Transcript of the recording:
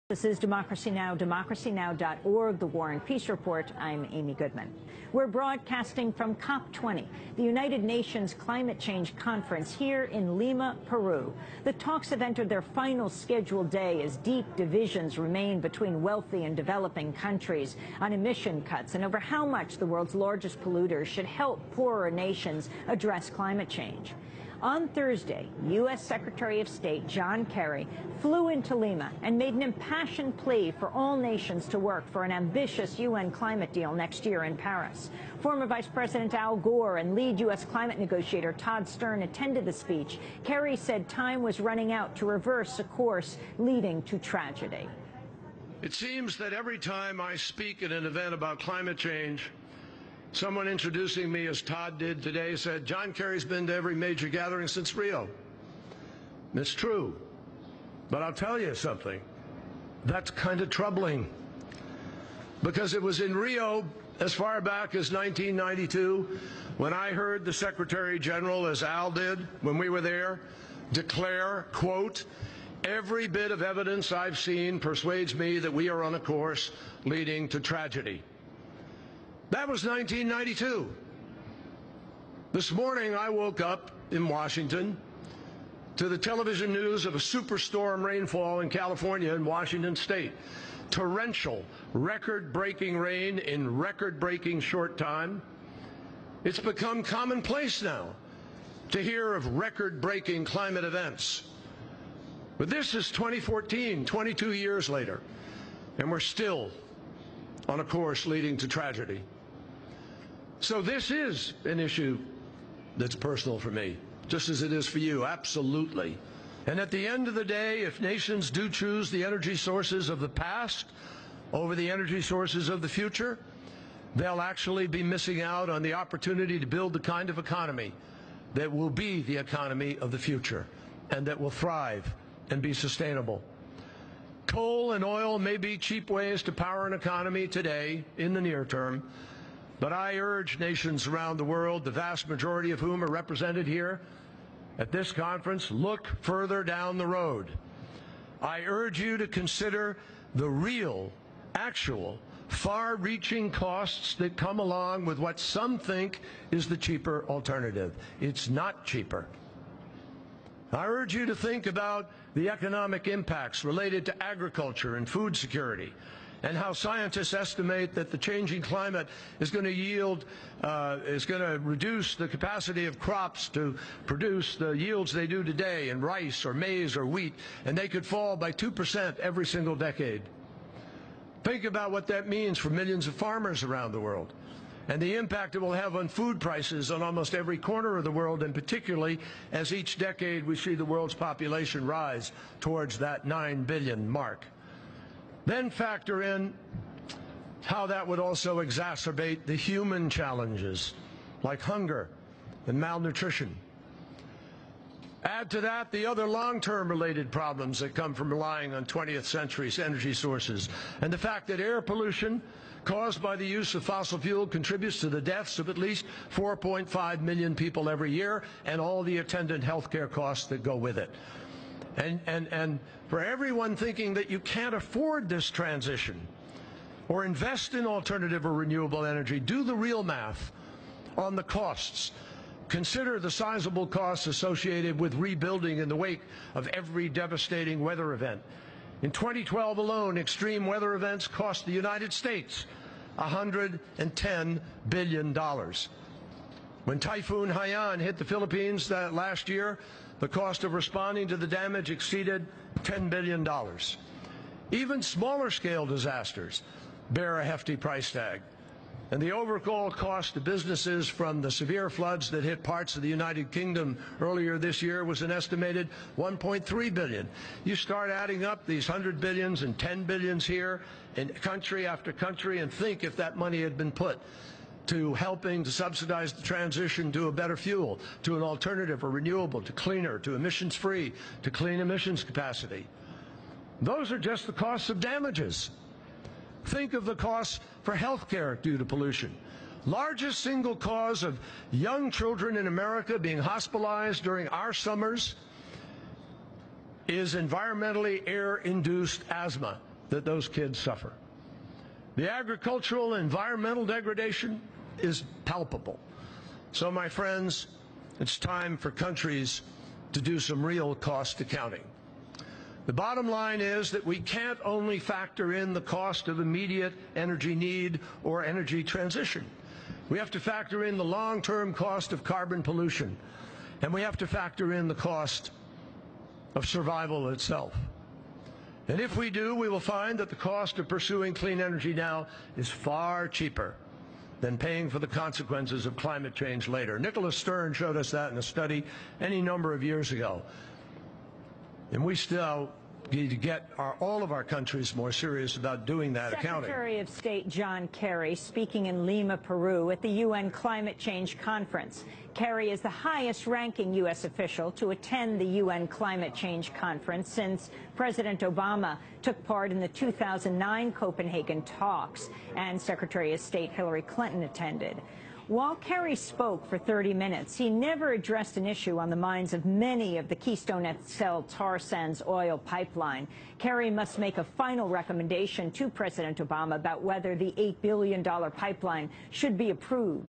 This is Democracy Now!, democracynow.org, the War and Peace Report. I'm Amy Goodman. We're broadcasting from COP20, the United Nations Climate Change Conference here in Lima, Peru. The talks have entered their final scheduled day as deep divisions remain between wealthy and developing countries on emission cuts and over how much the world's largest polluters should help poorer nations address climate change. On Thursday, U.S. Secretary of State John Kerry flew into Lima and made an impassioned plea for all nations to work for an ambitious UN climate deal next year in Paris. Former Vice President Al Gore and lead U.S. climate negotiator Todd Stern attended the speech. Kerry said time was running out to reverse a course leading to tragedy. It seems that every time I speak at an event about climate change, someone introducing me, as Todd did today, said, John Kerry's been to every major gathering since Rio. It's true. But I'll tell you something. That's kind of troubling. Because it was in Rio, as far back as 1992, when I heard the Secretary General, as Al did when we were there, declare, quote, every bit of evidence I've seen persuades me that we are on a course leading to tragedy. That was 1992. This morning I woke up in Washington to the television news of a superstorm rainfall in California and Washington State. Torrential, record-breaking rain in record-breaking short time. It's become commonplace now to hear of record-breaking climate events. But this is 2014, 22 years later, and we're still on a course leading to tragedy. So this is an issue that's personal for me, just as it is for you, absolutely. And at the end of the day, if nations do choose the energy sources of the past over the energy sources of the future, they'll actually be missing out on the opportunity to build the kind of economy that will be the economy of the future and that will thrive and be sustainable. Coal and oil may be cheap ways to power an economy today in the near term, but I urge nations around the world, the vast majority of whom are represented here at this conference, look further down the road. I urge you to consider the real, actual, far-reaching costs that come along with what some think is the cheaper alternative. It's not cheaper. I urge you to think about the economic impacts related to agriculture and food security, and how scientists estimate that the changing climate is going to reduce the capacity of crops to produce the yields they do today in rice or maize or wheat, and they could fall by 2% every single decade. Think about what that means for millions of farmers around the world, and the impact it will have on food prices on almost every corner of the world, and particularly as each decade we see the world's population rise towards that 9 billion mark. Then factor in how that would also exacerbate the human challenges like hunger and malnutrition. Add to that the other long-term related problems that come from relying on 20th century energy sources, and the fact that air pollution caused by the use of fossil fuel contributes to the deaths of at least 4.5 million people every year, and all the attendant health care costs that go with it. And for everyone thinking that you can't afford this transition or invest in alternative or renewable energy, do the real math on the costs. Consider the sizable costs associated with rebuilding in the wake of every devastating weather event. In 2012 alone, extreme weather events cost the United States $110 billion. When Typhoon Haiyan hit the Philippines last year, the cost of responding to the damage exceeded $10 billion. Even smaller scale disasters bear a hefty price tag. And the overall cost to businesses from the severe floods that hit parts of the United Kingdom earlier this year was an estimated $1.3 billion. You start adding up these 100 billions and 10 billions here in country after country, and think if that money had been put to helping to subsidize the transition to a better fuel, to an alternative or renewable, to cleaner, to emissions-free, to clean emissions capacity. Those are just the costs of damages. Think of the costs for health care due to pollution. Largest single cause of young children in America being hospitalized during our summers is environmentally air-induced asthma. that those kids suffer. The agricultural and environmental degradation is palpable. So, my friends, it's time for countries to do some real cost accounting. The bottom line is that we can't only factor in the cost of immediate energy need or energy transition. We have to factor in the long-term cost of carbon pollution, and we have to factor in the cost of survival itself. And if we do, we will find that the cost of pursuing clean energy now is far cheaper than paying for the consequences of climate change later. Nicholas Stern showed us that in a study any number of years ago. And we still need to get all of our countries more serious about doing that accounting. Secretary of State John Kerry speaking in Lima, Peru at the UN Climate Change Conference. Kerry is the highest-ranking U.S. official to attend the UN Climate Change Conference since President Obama took part in the 2009 Copenhagen talks, and Secretary of State Hillary Clinton attended. While Kerry spoke for 30 minutes, he never addressed an issue on the minds of many of the Keystone XL tar sands oil pipeline. Kerry must make a final recommendation to President Obama about whether the $8 billion pipeline should be approved.